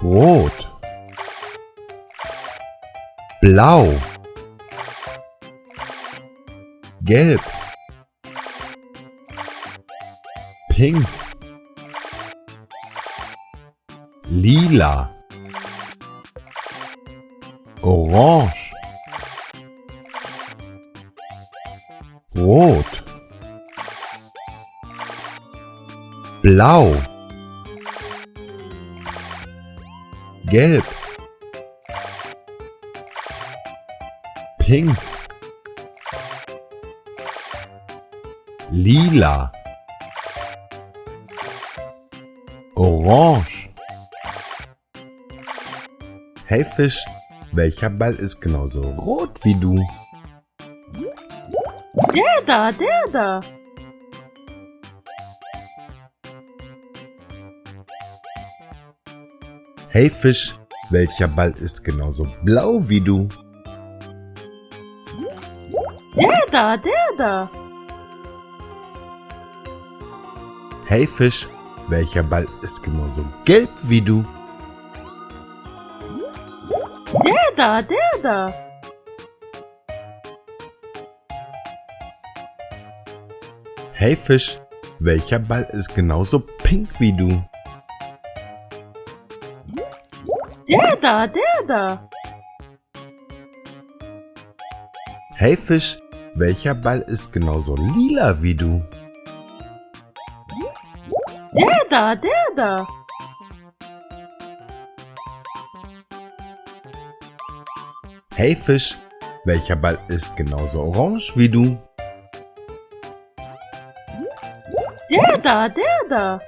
Rot, Blau, Gelb, Pink, Lila, Orange, Rot, Blau, Gelb, Pink, Lila, Orange. Hey Fisch, welcher Ball ist genauso rot wie du? Der da. Hey Fisch, welcher Ball ist genauso blau wie du? Der da. Hey Fisch, welcher Ball ist genauso gelb wie du? Der da. Hey Fisch, welcher Ball ist genauso pink wie du? Der da. Hey Fisch, welcher Ball ist genauso lila wie du? Der da. Hey Fisch, welcher Ball ist genauso orange wie du? Der da.